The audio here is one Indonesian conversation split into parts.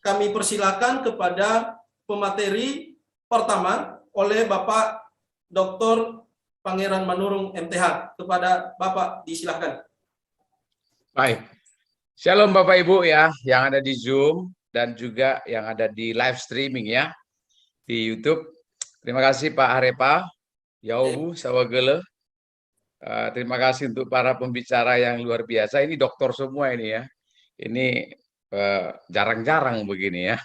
kami persilakan kepada pemateri pertama oleh Bapak Dr. Pangeran Manurung MTH. Kepada Bapak disilahkan. Baik. Shalom Bapak Ibu ya, yang ada di Zoom dan juga yang ada di live streaming ya di YouTube. Terima kasih Pak Arepa, Yaubu, Sawagele. Terima kasih untuk para pembicara yang luar biasa. Ini dokter semua ini ya. Ini jarang-jarang begini ya.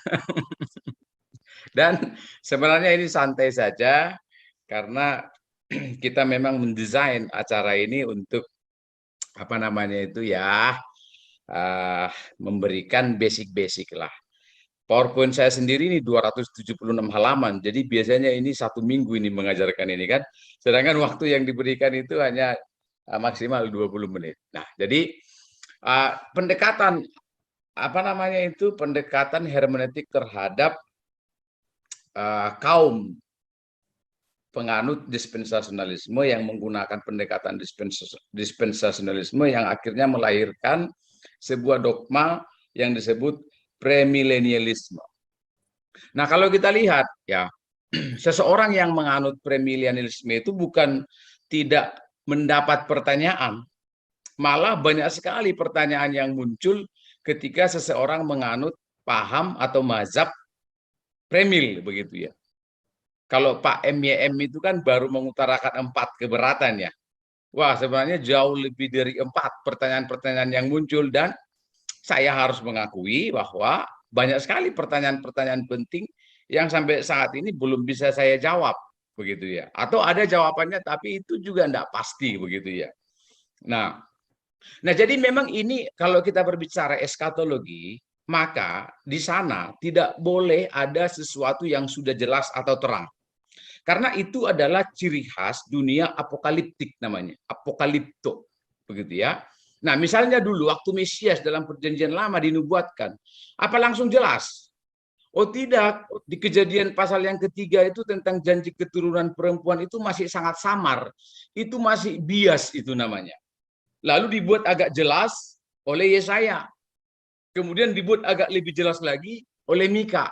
Dan sebenarnya ini santai saja karena kita memang mendesain acara ini untuk apa namanya itu ya, memberikan basic-basic lah. PowerPoint saya sendiri ini 276 halaman, jadi biasanya ini 1 minggu ini mengajarkan ini kan, sedangkan waktu yang diberikan itu hanya maksimal 20 menit. Nah, jadi pendekatan apa namanya itu, pendekatan hermeneutik terhadap kaum penganut dispensasionalisme yang menggunakan pendekatan dispensasionalisme yang akhirnya melahirkan sebuah dogma yang disebut premilenialisme. Nah, kalau kita lihat ya, seseorang yang menganut premilenialisme itu bukan tidak mendapat pertanyaan, malah banyak sekali pertanyaan yang muncul ketika seseorang menganut paham atau mazhab premil begitu ya. Kalau Pak MYM itu kan baru mengutarakan 4 keberatan ya. Wah, sebenarnya jauh lebih dari 4 pertanyaan-pertanyaan yang muncul, dan saya harus mengakui bahwa banyak sekali pertanyaan-pertanyaan penting yang sampai saat ini belum bisa saya jawab begitu ya. Atau ada jawabannya tapi itu juga tidak pasti begitu ya. Nah, jadi memang ini kalau kita berbicara eskatologi, maka di sana tidak boleh ada sesuatu yang sudah jelas atau terang. Karena itu adalah ciri khas dunia apokaliptik namanya, apokalipto, begitu ya. Nah, misalnya dulu waktu Mesias dalam Perjanjian Lama dinubuatkan, apa langsung jelas? Oh tidak, di Kejadian pasal yang ketiga itu tentang janji keturunan perempuan itu masih sangat samar, itu masih bias itu namanya. Lalu dibuat agak jelas oleh Yesaya, kemudian dibuat agak lebih jelas lagi oleh Mika,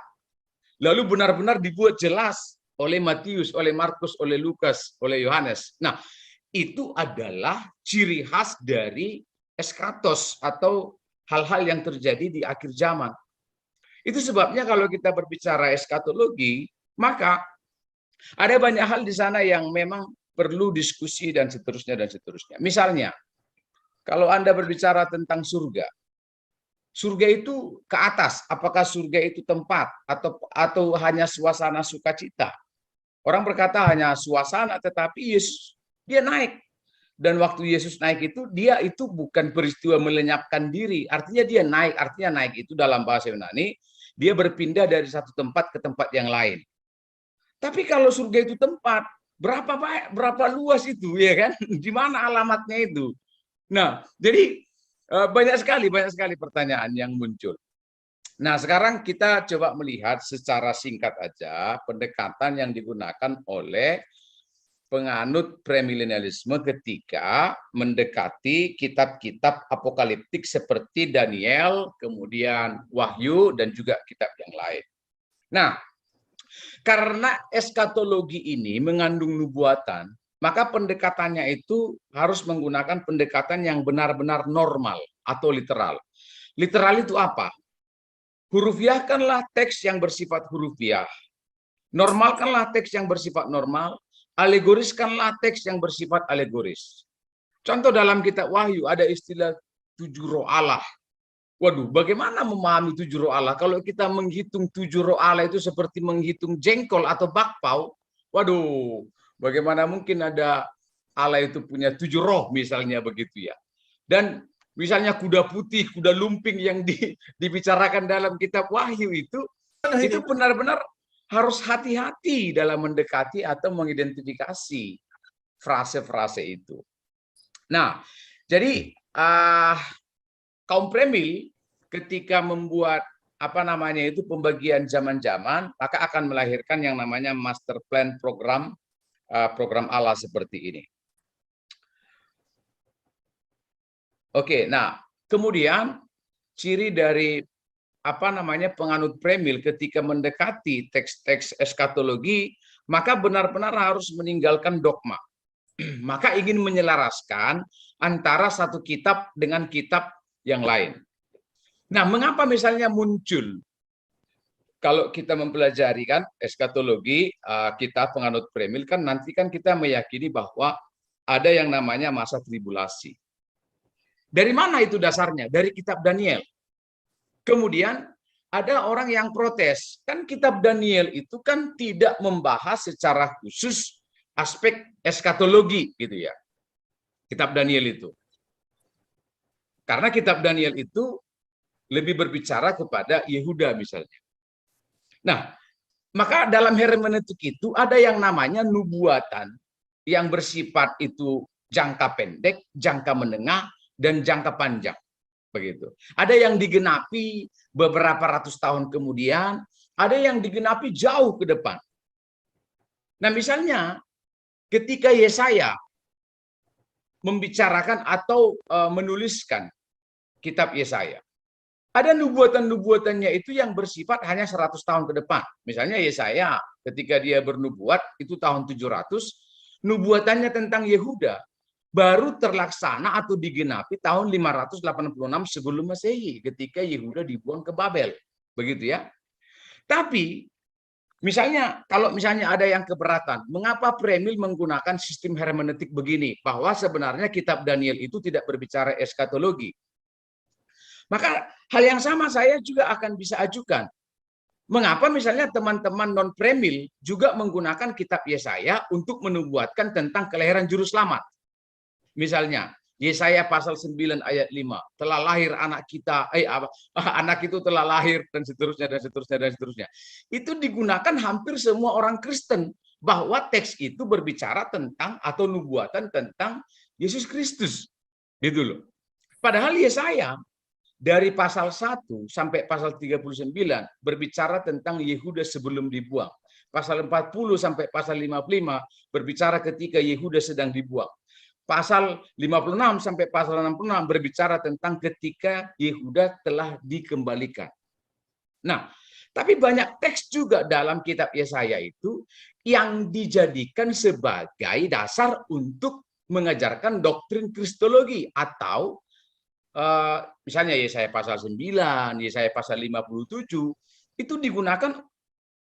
lalu benar-benar dibuat jelas oleh Matius, oleh Markus, oleh Lukas, oleh Yohanes. Nah, itu adalah ciri khas dari eskatos atau hal-hal yang terjadi di akhir zaman. Itu sebabnya kalau kita berbicara eskatologi, maka ada banyak hal di sana yang memang perlu diskusi dan seterusnya dan seterusnya. Misalnya, kalau Anda berbicara tentang surga, surga itu ke atas, apakah surga itu tempat atau hanya suasana sukacita? Orang berkata hanya suasana, tetapi Yesus dia naik. Dan waktu Yesus naik itu, dia itu bukan peristiwa melenyapkan diri. Artinya dia naik, artinya naik itu dalam bahasa Yunani, dia berpindah dari satu tempat ke tempat yang lain. Tapi kalau surga itu tempat, berapa luas itu, ya kan? Di mana alamatnya itu? Nah, jadi banyak sekali pertanyaan yang muncul. Nah, sekarang kita coba melihat secara singkat aja pendekatan yang digunakan oleh penganut premilenialisme ketika mendekati kitab-kitab apokaliptik seperti Daniel, kemudian Wahyu, dan juga kitab yang lain. Nah, karena eskatologi ini mengandung nubuatan, maka pendekatannya itu harus menggunakan pendekatan yang benar-benar normal atau literal. Literal itu apa? Hurufiahkanlah teks yang bersifat hurufiah. Normalkanlah teks yang bersifat normal. Alegoriskanlah teks yang bersifat alegoris. Contoh dalam kitab Wahyu ada istilah 7 roh Allah. Waduh, bagaimana memahami 7 roh Allah? Kalau kita menghitung 7 roh Allah itu seperti menghitung jengkol atau bakpao, waduh, bagaimana mungkin ada Allah itu punya 7 roh misalnya begitu ya. Dan misalnya kuda putih, kuda lumping yang dibicarakan dalam kitab Wahyu itu benar-benar harus hati-hati dalam mendekati atau mengidentifikasi frase-frase itu. Nah, jadi kaum premil ketika membuat apa namanya itu pembagian zaman-zaman, maka akan melahirkan yang namanya master plan program Allah seperti ini. Oke, nah kemudian ciri dari penganut premil ketika mendekati teks-teks eskatologi, maka benar-benar harus meninggalkan dogma. Maka ingin menyelaraskan antara satu kitab dengan kitab yang lain. Nah, mengapa misalnya muncul kalau kita mempelajari kan eskatologi, kita penganut premil kan nanti kan kita meyakini bahwa ada yang namanya masa tribulasi. Dari mana itu dasarnya? Dari kitab Daniel. Kemudian ada orang yang protes, kan kitab Daniel itu kan tidak membahas secara khusus aspek eskatologi gitu ya. Kitab Daniel itu. Karena kitab Daniel itu lebih berbicara kepada Yehuda misalnya. Nah, maka dalam hermeneutik itu ada yang namanya nubuatan yang bersifat itu jangka pendek, jangka menengah, dan jangka panjang. Begitu. Ada yang digenapi beberapa ratus tahun kemudian, ada yang digenapi jauh ke depan. Nah, misalnya ketika Yesaya membicarakan atau menuliskan kitab Yesaya, ada nubuatan-nubuatannya itu yang bersifat hanya 100 tahun ke depan. Misalnya Yesaya ketika dia bernubuat itu tahun 700, nubuatannya tentang Yehuda baru terlaksana atau digenapi tahun 586 sebelum Masehi ketika Yehuda dibuang ke Babel. Begitu ya. Tapi misalnya kalau misalnya ada yang keberatan, mengapa Premil menggunakan sistem hermeneutik begini bahwa sebenarnya kitab Daniel itu tidak berbicara eskatologi. Maka hal yang sama saya juga akan bisa ajukan. Mengapa misalnya teman-teman non-premil juga menggunakan kitab Yesaya untuk menubuatkan tentang kelahiran juru selamat. Misalnya, Yesaya pasal 9 ayat 5, telah lahir anak kita, anak itu telah lahir, dan seterusnya, dan seterusnya, dan seterusnya. Itu digunakan hampir semua orang Kristen, bahwa teks itu berbicara tentang, atau nubuatan tentang Yesus Kristus. Gitu loh. Padahal Yesaya, dari pasal 1 sampai pasal 39 berbicara tentang Yehuda sebelum dibuang. Pasal 40 sampai pasal 55 berbicara ketika Yehuda sedang dibuang. Pasal 56 sampai pasal 66 berbicara tentang ketika Yehuda telah dikembalikan. Nah, tapi banyak teks juga dalam kitab Yesaya itu yang dijadikan sebagai dasar untuk mengajarkan doktrin kristologi atau misalnya Yesaya pasal 9, Yesaya pasal 57, itu digunakan,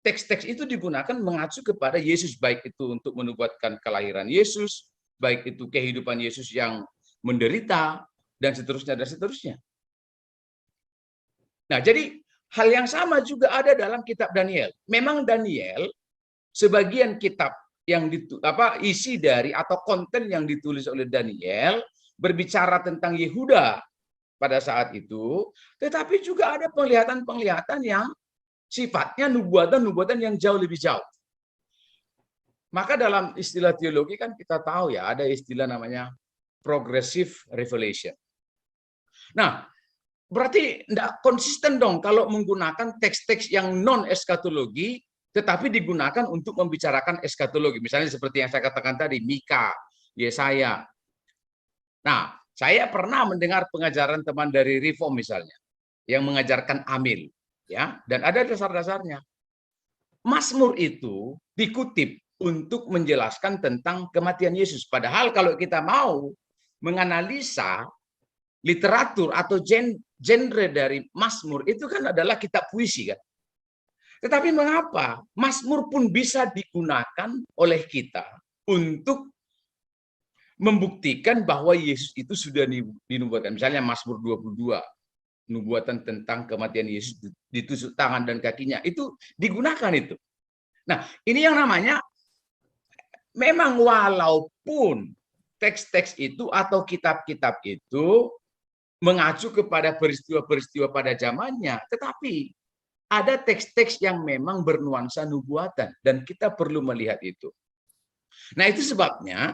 teks-teks itu digunakan mengacu kepada Yesus, baik itu untuk menubuatkan kelahiran Yesus, baik itu kehidupan Yesus yang menderita, dan seterusnya, dan seterusnya. Nah, jadi hal yang sama juga ada dalam kitab Daniel. Memang Daniel, sebagian kitab yang isi dari atau konten yang ditulis oleh Daniel berbicara tentang Yehuda pada saat itu, tetapi juga ada penglihatan-penglihatan yang sifatnya nubuatan-nubuatan yang jauh lebih jauh. Maka dalam istilah teologi kan kita tahu ya, ada istilah namanya progressive revelation. Nah, berarti tidak konsisten dong kalau menggunakan teks-teks yang non-eskatologi, tetapi digunakan untuk membicarakan eskatologi. Misalnya seperti yang saya katakan tadi, Mika, Yesaya. Nah, saya pernah mendengar pengajaran teman dari Reform misalnya, yang mengajarkan Amil, ya, dan ada dasar-dasarnya. Mazmur itu dikutip untuk menjelaskan tentang kematian Yesus. Padahal kalau kita mau menganalisa literatur atau genre dari Mazmur itu kan adalah kitab puisi kan. Tetapi mengapa Mazmur pun bisa digunakan oleh kita untuk membuktikan bahwa Yesus itu sudah dinubuatkan. Misalnya Mazmur 22, nubuatan tentang kematian Yesus, ditusuk tangan dan kakinya, itu digunakan itu. Nah, ini yang namanya, memang walaupun teks-teks itu atau kitab-kitab itu mengacu kepada peristiwa-peristiwa pada zamannya, tetapi ada teks-teks yang memang bernuansa nubuatan, dan kita perlu melihat itu. Nah, itu sebabnya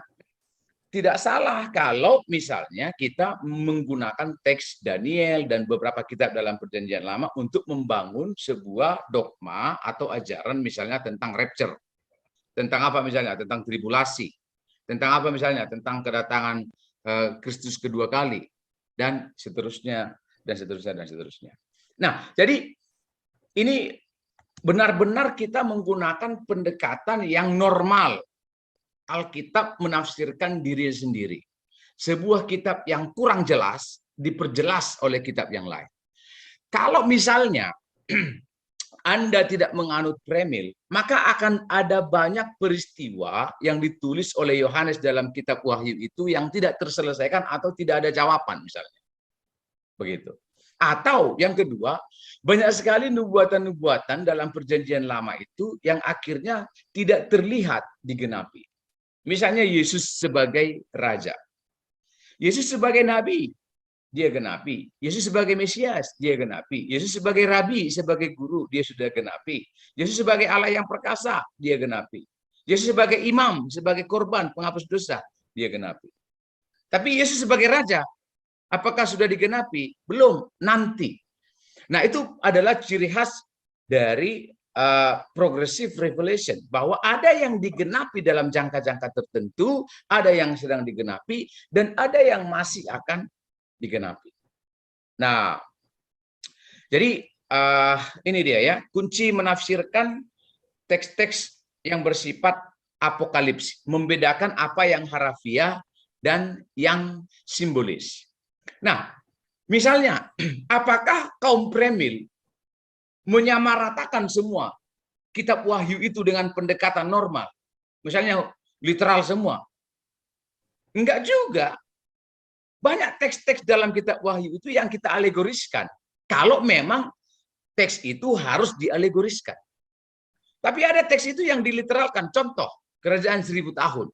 tidak salah kalau misalnya kita menggunakan teks Daniel dan beberapa kitab dalam Perjanjian Lama untuk membangun sebuah dogma atau ajaran misalnya tentang rapture. Tentang apa misalnya? Tentang tribulasi. Tentang apa misalnya? Tentang kedatangan Kristus kedua kali. Dan seterusnya, dan seterusnya, dan seterusnya. Nah, jadi ini benar-benar kita menggunakan pendekatan yang normal. Alkitab menafsirkan diri sendiri. Sebuah kitab yang kurang jelas diperjelas oleh kitab yang lain. Kalau misalnya Anda tidak menganut premil, maka akan ada banyak peristiwa yang ditulis oleh Yohanes dalam kitab Wahyu itu yang tidak terselesaikan atau tidak ada jawaban misalnya. Begitu. Atau yang kedua, banyak sekali nubuatan-nubuatan dalam perjanjian lama itu yang akhirnya tidak terlihat digenapi. Misalnya Yesus sebagai raja. Yesus sebagai nabi, dia genapi. Yesus sebagai Mesias, dia genapi. Yesus sebagai rabi, sebagai guru, dia sudah genapi. Yesus sebagai Allah yang perkasa, dia genapi. Yesus sebagai imam, sebagai korban penghapus dosa, dia genapi. Tapi Yesus sebagai raja, apakah sudah digenapi? Belum, nanti. Nah, itu adalah ciri khas dari progressive revelation, bahwa ada yang digenapi dalam jangka-jangka tertentu, ada yang sedang digenapi, dan ada yang masih akan digenapi. Nah, jadi ini dia ya, kunci menafsirkan teks-teks yang bersifat apokalips, membedakan apa yang harafiah dan yang simbolis. Nah, misalnya, apakah kaum premil menyamaratakan semua kitab Wahyu itu dengan pendekatan normal? Misalnya literal semua? Enggak juga. Banyak teks-teks dalam kitab Wahyu itu yang kita alegoriskan. Kalau memang teks itu harus dialegoriskan. Tapi ada teks itu yang diliteralkan. Contoh, Kerajaan 1000 tahun.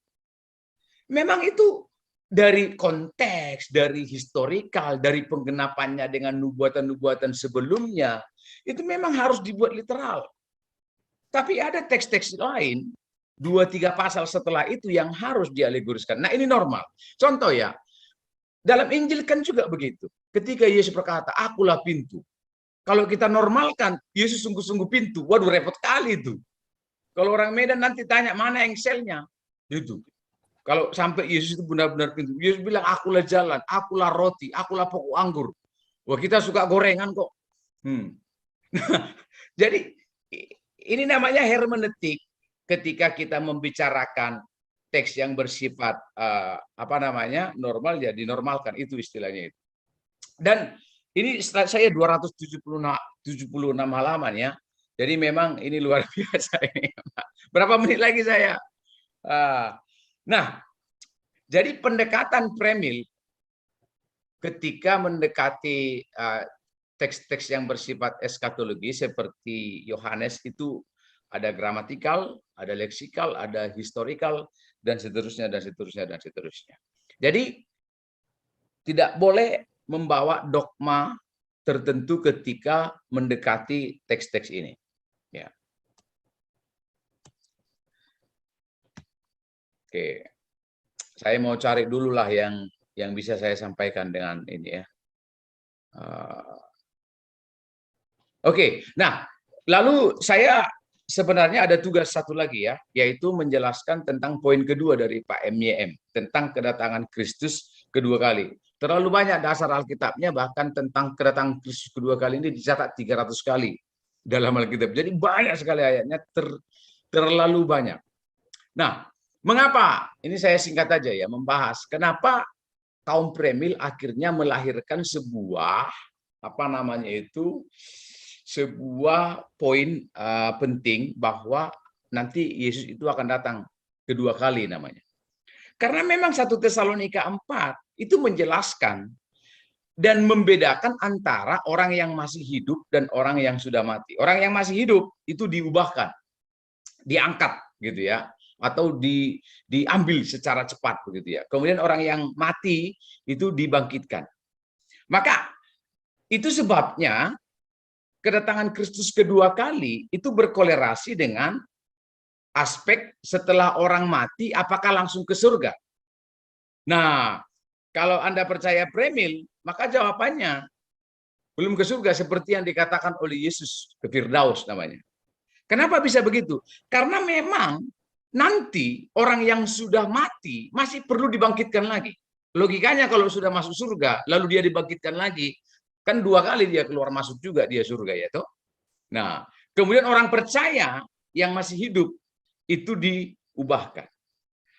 Memang itu dari konteks, dari historikal, dari penggenapannya dengan nubuatan-nubuatan sebelumnya, itu memang harus dibuat literal. Tapi ada teks-teks lain, 2-3 pasal setelah itu yang harus dialegoriskan. Nah, ini normal. Contoh ya, dalam Injil kan juga begitu. Ketika Yesus berkata, akulah pintu. Kalau kita normalkan, Yesus sungguh-sungguh pintu. Waduh, repot kali itu. Kalau orang Medan nanti tanya, mana engselnya? Itu. Kalau sampai Yesus itu benar-benar pintu. Yesus bilang, akulah jalan, akulah roti, akulah pokok anggur. Wah, kita suka gorengan kok. Jadi, ini namanya hermeneutik ketika kita membicarakan teks yang bersifat normal, ya dinormalkan, itu istilahnya itu. Dan ini saya 276 halaman ya. Jadi memang ini luar biasa ini. Berapa menit lagi saya? Nah, jadi pendekatan premil ketika mendekati teks-teks yang bersifat eskatologi seperti Yohanes itu ada gramatikal, ada leksikal, ada historikal, dan seterusnya, dan seterusnya, dan seterusnya. Jadi, tidak boleh membawa dogma tertentu ketika mendekati teks-teks ini. Ya. Oke, saya mau cari dulu lah yang bisa saya sampaikan dengan ini ya. Oke, nah lalu saya sebenarnya ada tugas satu lagi ya, yaitu menjelaskan tentang poin kedua dari Pak MYM tentang kedatangan Kristus kedua kali. Terlalu banyak dasar Alkitabnya, bahkan tentang kedatangan Kristus kedua kali ini dicatat 300 kali dalam Alkitab. Jadi banyak sekali ayatnya, terlalu banyak. Nah, mengapa? Ini saya singkat aja ya, membahas kenapa kaum premil akhirnya melahirkan sebuah sebuah poin penting bahwa nanti Yesus itu akan datang kedua kali namanya. Karena memang 1 Tesalonika 4 itu menjelaskan dan membedakan antara orang yang masih hidup dan orang yang sudah mati. Orang yang masih hidup itu diubahkan, diangkat gitu ya, atau diambil secara cepat begitu ya. Kemudian orang yang mati itu dibangkitkan. Maka itu sebabnya kedatangan Kristus kedua kali itu berkolerasi dengan aspek setelah orang mati apakah langsung ke surga. Nah, kalau Anda percaya premil, maka jawabannya belum ke surga seperti yang dikatakan oleh Yesus ke Firdaus namanya. Kenapa bisa begitu? Karena memang nanti orang yang sudah mati masih perlu dibangkitkan lagi. Logikanya kalau sudah masuk surga, lalu dia dibangkitkan lagi, Kan 2 kali dia keluar masuk juga dia surga ya toh. Nah, kemudian orang percaya yang masih hidup itu diubahkan.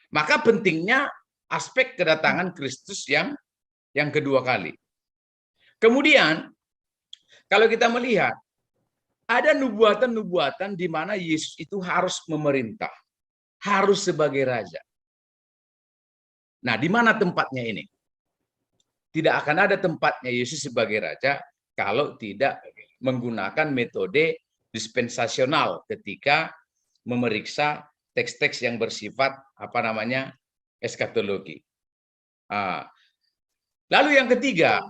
Maka pentingnya aspek kedatangan Kristus yang kedua kali. Kemudian kalau kita melihat ada nubuatan-nubuatan di mana Yesus itu harus memerintah, harus sebagai raja. Nah, di mana tempatnya ini? Tidak akan ada tempatnya Yesus sebagai raja kalau tidak menggunakan metode dispensasional ketika memeriksa teks-teks yang bersifat eskatologi. Lalu yang ketiga,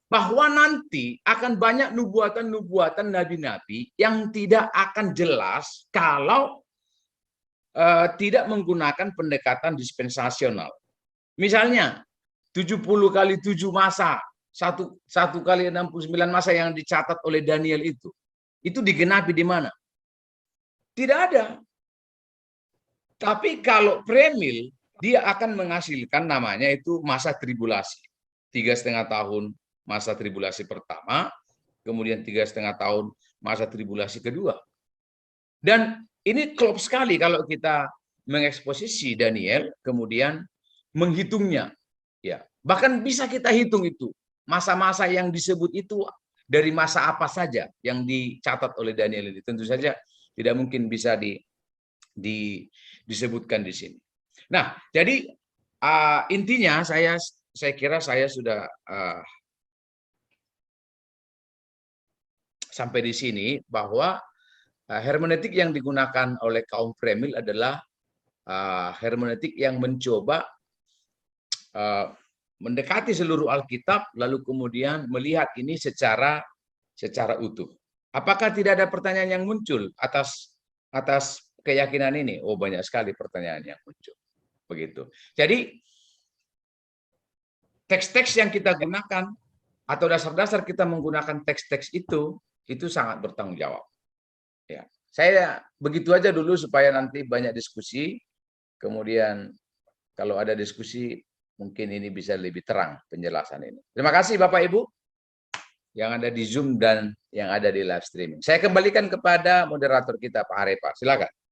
bahwa nanti akan banyak nubuatan-nubuatan nabi-nabi yang tidak akan jelas kalau tidak menggunakan pendekatan dispensasional. Misalnya 70 kali 7 masa, 1 kali 69 masa yang dicatat oleh Daniel itu digenapi di mana? Tidak ada. Tapi kalau premil, dia akan menghasilkan namanya itu masa tribulasi. 3,5 tahun masa tribulasi pertama, kemudian 3,5 tahun masa tribulasi kedua. Dan ini klop sekali kalau kita mengeksposisi Daniel, kemudian menghitungnya. Ya, bahkan bisa kita hitung itu masa-masa yang disebut itu dari masa apa saja yang dicatat oleh Daniel ini. Tentu saja tidak mungkin bisa disebutkan di sini. Nah, jadi intinya saya kira saya sudah sampai di sini bahwa hermeneutik yang digunakan oleh kaum premil adalah hermeneutik yang mencoba mendekati seluruh Alkitab, lalu kemudian melihat ini secara utuh. Apakah tidak ada pertanyaan yang muncul atas keyakinan ini? Oh, banyak sekali pertanyaan yang muncul. Begitu. Jadi teks-teks yang kita gunakan atau dasar-dasar kita menggunakan teks-teks itu sangat bertanggung jawab. Ya, saya begitu aja dulu supaya nanti banyak diskusi. Kemudian kalau ada diskusi mungkin ini bisa lebih terang penjelasan ini. Terima kasih Bapak Ibu yang ada di Zoom dan yang ada di live streaming. Saya kembalikan kepada moderator kita Pak Harepa. Silakan.